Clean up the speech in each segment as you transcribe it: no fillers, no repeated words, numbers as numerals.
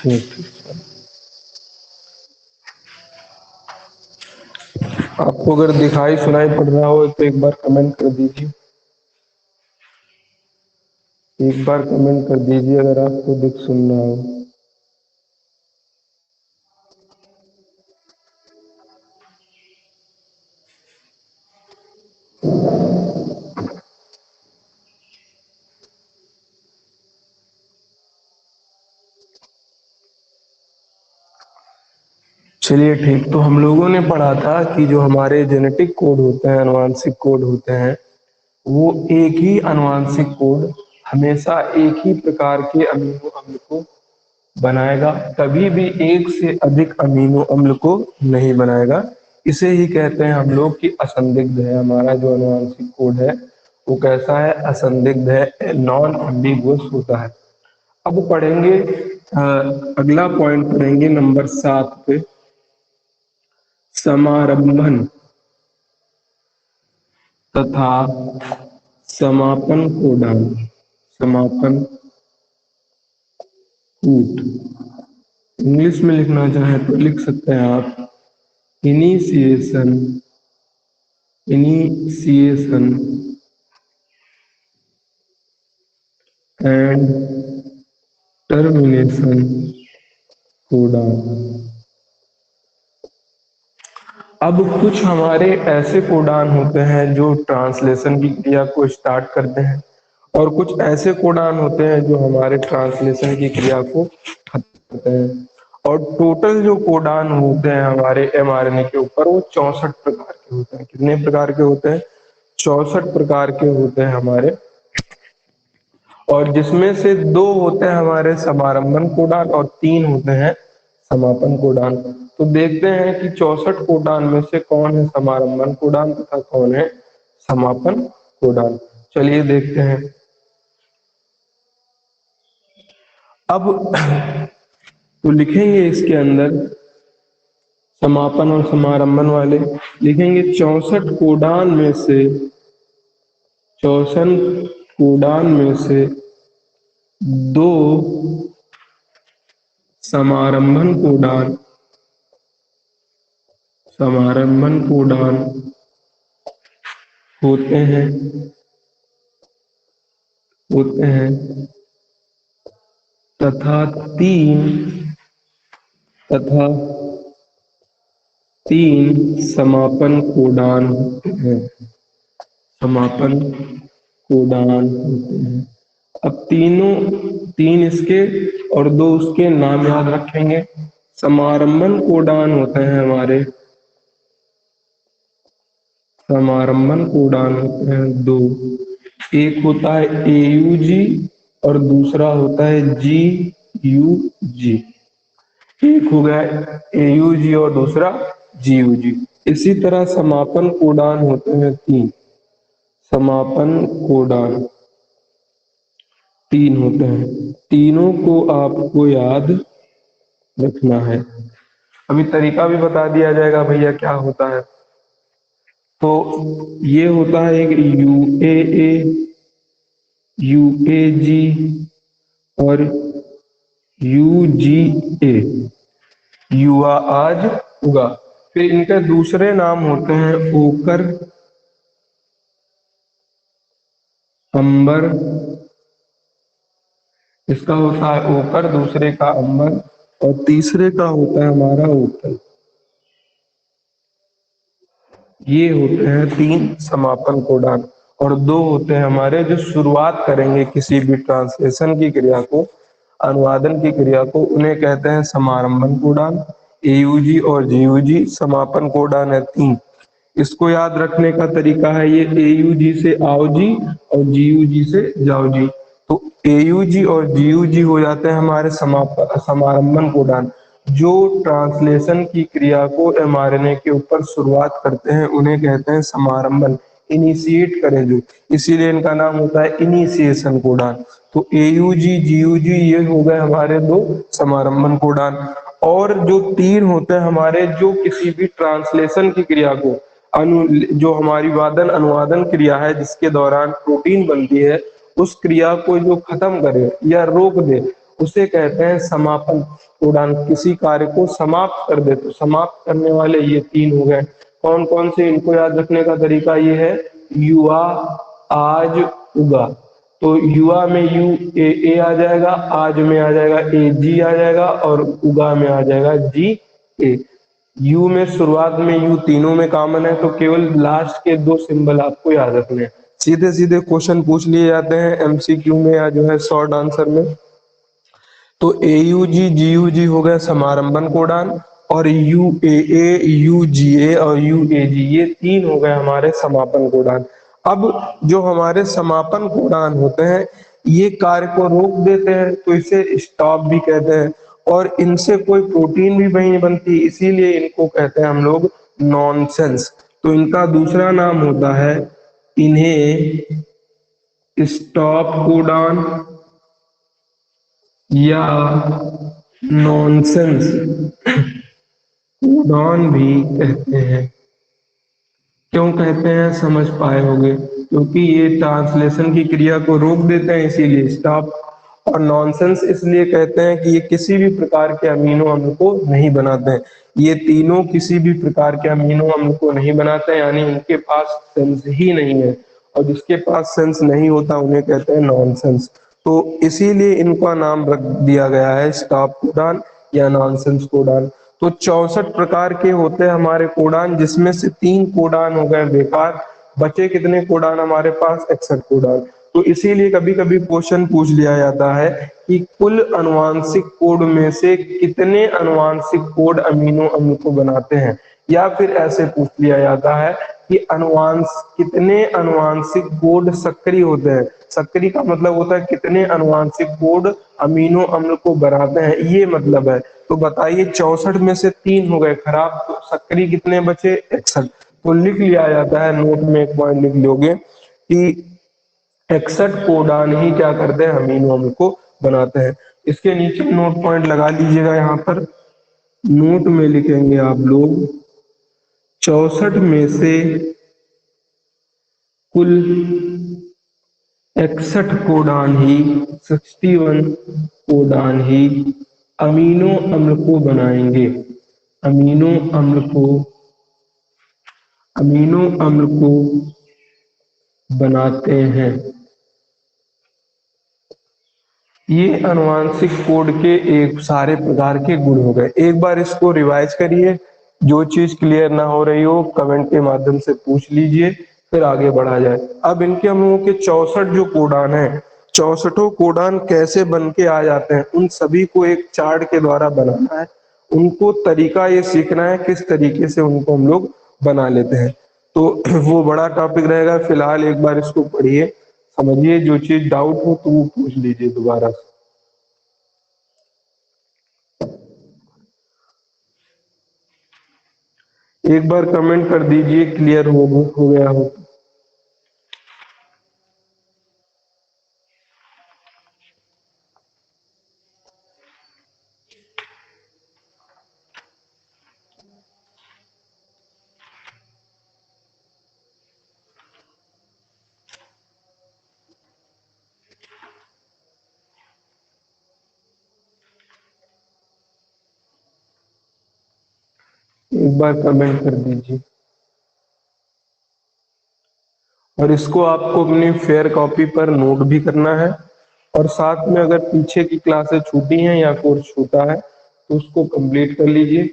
ठीक ठीक। आपको अगर दिखाई सुनाई पड़ रहा हो तो एक बार कमेंट कर दीजिए। एक बार कमेंट कर दीजिए अगर आपको दिख सुन रहा हो। चलिए ठीक, तो हम लोगों ने पढ़ा था कि जो हमारे जेनेटिक कोड होते हैं, आनुवांशिक कोड होते हैं, वो एक ही आनुवांशिक कोड हमेशा एक ही प्रकार के अमीनो अम्ल को बनाएगा, कभी भी एक से अधिक अमीनो अम्ल को नहीं बनाएगा। इसे ही कहते हैं हम लोग कि असंदिग्ध है। हमारा जो आनुवांशिक कोड है वो कैसा है? असंदिग्ध है, नॉन एम्बिगुअस होता है। अब पढ़ेंगे अगला पॉइंट पढ़ेंगे नंबर 7 पे, समारंभन तथा समापन कोडान। समापन कूट, इंग्लिश में लिखना चाहे तो लिख सकते हैं आप initiation, initiation and termination codon. अब कुछ हमारे ऐसे कोडान होते हैं जो ट्रांसलेशन की क्रिया को स्टार्ट करते हैं, और कुछ ऐसे कोडान होते हैं जो हमारे ट्रांसलेशन की क्रिया को खत्म करते हैं। और टोटल जो कोडान होते हैं हमारे एमआरएनए के ऊपर वो 64 प्रकार के होते हैं। कितने प्रकार के होते हैं? 64 प्रकार के होते हैं हमारे, और जिसमें से 2 होते हैं हमारे समारंभन कोडान और 3 होते हैं समापन कोडान। तो देखते हैं कि 64 कोडान में से कौन है समारंभन कोडान तथा कौन है समापन कोडान। चलिए देखते हैं। अब तो लिखेंगे इसके अंदर समापन और समारंभन वाले, लिखेंगे 64 कोडान में से, 64 कोडान में से 2 समारंभन कोडान, समारंभन कोडान होते हैं, होते हैं तथा 3 समापन कोडान होते हैं। समापन कोडान होते हैं। अब 3 इसके और 2 उसके नाम याद रखेंगे। समारंभन कोडान होते हैं हमारे, समारंभन कोडान होते हैं 2। एक होता है एयूजी और दूसरा होता है जीयूजी। एक हो गया एयूजी और दूसरा जीयूजी। इसी तरह समापन कोडान होते हैं 3। समापन कोडान 3 होते हैं, तीनों को आपको याद रखना है। अभी तरीका भी बता दिया जाएगा भैया क्या होता है। तो ये होता है एक यूएए, यूएजी और यूजीए। युवा आज उगा। फिर इनके दूसरे नाम होते हैं ओकर, अंबर। इसका होता है ओकर, दूसरे का अंबर और तीसरे का होता है हमारा ओकर। ये होते हैं 3 समापन कोडान, और 2 होते हैं हमारे जो शुरुआत करेंगे किसी भी ट्रांसलेशन की क्रिया को, अनुवादन की क्रिया को, उन्हें कहते हैं समारंभन कोडान। एयूजी और जीयूजी। समापन कोडान है 3। इसको याद रखने का तरीका है, ये एयूजी से आओजी और जीयूजी से जाओजी। तो एयूजी और जीयूजी हो जाते हैं हमारे समारंभन कोडान। जो ट्रांसलेशन की क्रिया को एमआरएनए के ऊपर शुरुआत करते हैं उन्हें कहते हैं समारंभन, इनिशिएट करें जो, इसीलिए इनका नाम होता है इनिशिएशन कोडान। तो एयूजी जीयूजी ये हो गए हमारे 2 समारंभन कोडान। और जो 3 होते हैं हमारे जो किसी भी ट्रांसलेशन की क्रिया को जो हमारी वादन अनुवादन क्रिया है जिसके दौरान प्रोटीन बनती है, उस क्रिया को जो खत्म करे या रोक दे उसे कहते हैं समापन कोडान। किसी कार्य को समाप्त कर दे तो समाप्त करने वाले ये तीन हो गए। कौन कौन से, इनको याद रखने का तरीका ये है, युवा, आज, उगा। तो युवा में यू ए आ जाएगा, आज में आ जाएगा ए जी आ जाएगा, और उगा में आ जाएगा जी ए। यू में शुरुआत में यू तीनों में कॉमन है, तो केवल लास्ट के दो सिंबल आपको याद रखने हैं। सीधे सीधे क्वेश्चन पूछ लिए जाते हैं एमसीक्यू में या जो है शॉर्ट आंसर में। तो ए यू जी जी यू जी हो गया समारंभन कोडान, और यू ए यू जी ए और यू ए जी, ये तीन हो गए हमारे समापन कोडान। अब जो हमारे समापन कोडान होते हैं ये कार्य को रोक देते हैं, तो इसे स्टॉप भी कहते हैं, और इनसे कोई प्रोटीन भी नहीं बनती, इसीलिए इनको कहते हैं हम लोग नॉनसेंस। तो इनका दूसरा नाम होता है, इन्हें स्टॉप कोडान या नॉनसेंस कोडान भी कहते हैं। क्यों कहते हैं समझ पाए होंगे, क्योंकि ये ट्रांसलेशन की क्रिया को रोक देते हैं इसीलिए स्टॉप। और नॉनसेंस इसलिए कहते हैं कि ये किसी भी प्रकार के अमीनो अम्ल को नहीं बनाते हैं। ये तीनों किसी भी प्रकार के अमीनो अम्ल को नहीं बनाते हैं, यानी इनके पास सेंस ही नहीं है, और जिसके पास सेंस नहीं होता उन्हें कहते हैं नॉनसेंस। तो इसीलिए इनका नाम रख दिया गया है स्टॉप कोडान या नॉनसेंस कोडान। तो 64 प्रकार के होते हैं हमारे कोडान, जिसमें से 3 कोडान हो गए बेकार। बचे कितने कोडान हमारे पास, 61 कोडान। तो इसीलिए कभी कभी क्वेश्चन पूछ लिया जाता है कि कुल अनुवांशिक कोड में से कितने अनुवांशिक कोड अमीनो अम्ल को बनाते हैं, या फिर ऐसे पूछ लिया जाता है कि कितने अनुवांशिक कोड सक्रिय होते हैं। सक्रिय का मतलब होता है कितने अनुवांशिक कोड अमीनो अम्ल को बनाते हैं, ये मतलब है। तो बताइए 64 में से 3 हो गए खराब, तो सक्रिय कितने बचे, 61। तो लिख लिया जाता है, नोट में एक पॉइंट लिख लोगे कि 61 कोडान ही क्या करते हैं, अमीनो अम्ल को बनाते हैं। इसके नीचे नोट पॉइंट लगा लीजिएगा, यहाँ पर नोट में लिखेंगे आप लोग 64 में से कुल 61 कोडान ही, 61 कोडान ही अमीनो अम्ल को बनाएंगे। अमीनो अम्ल को, अमीनो अम्ल को बनाते हैं। ये अनुवांशिक कोड के एक सारे प्रकार के गुण हो गए। एक बार इसको रिवाइज करिए, जो चीज क्लियर ना हो रही हो कमेंट के माध्यम से पूछ लीजिए, फिर आगे बढ़ा जाए। अब इनके हम लोगों के 64 जो कोडान है, 64 कोडान कैसे बन के आ जाते हैं, उन सभी को एक चार्ट के द्वारा बनाना है। उनको तरीका ये सीखना है किस तरीके से उनको हम लोग बना लेते हैं। तो वो बड़ा टॉपिक रहेगा, फिलहाल एक बार इसको पढ़िए, समझिए, जो चीज डाउट हो तो वो पूछ लीजिए दोबारा से। एक बार कमेंट कर दीजिए क्लियर हो गया हो। एक बार कमेंट कर दीजिए। और इसको आपको अपनी फेयर कॉपी पर नोट भी करना है, और साथ में अगर पीछे की क्लासेस छूटी हैं या कोर्स छूटा है तो उसको कंप्लीट कर लीजिए।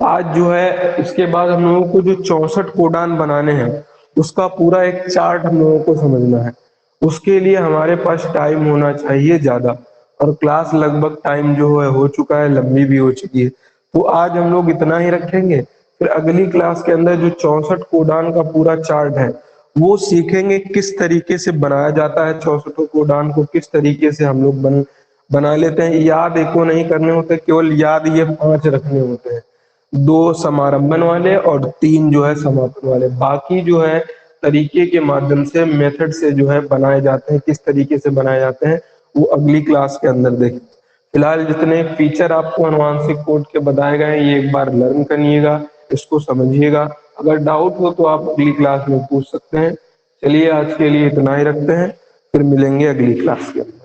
आज जो है इसके बाद हम लोगों को जो 64 कोडान बनाने हैं उसका पूरा एक चार्ट हम लोगों को समझना है। उसके लिए हमारे पास टाइम होना चाहिए ज्यादा, और क्लास लगभग टाइम जो है हो चुका है, लंबी भी हो चुकी है। तो आज हम लोग इतना ही रखेंगे, फिर अगली क्लास के अंदर जो 64 कोडान का पूरा चार्ट है वो सीखेंगे किस तरीके से बनाया जाता है। 64 कोडान को किस तरीके से हम लोग बना लेते हैं। याद एको नहीं करने होते, केवल याद ये 5 रखने होते हैं, 2 समारंभन वाले और 3 जो है समापन वाले। बाकी जो है तरीके के माध्यम से, मेथड से जो है बनाए जाते हैं, किस तरीके से बनाए जाते हैं वो अगली क्लास के अंदर देखें। फिलहाल जितने फीचर आपको अनुवांशिक कोड के बताए गए हैं ये एक बार लर्न करिएगा, इसको समझिएगा। अगर डाउट हो तो आप अगली क्लास में पूछ सकते हैं। चलिए आज के लिए इतना ही रखते हैं, फिर मिलेंगे अगली क्लास के अंदर।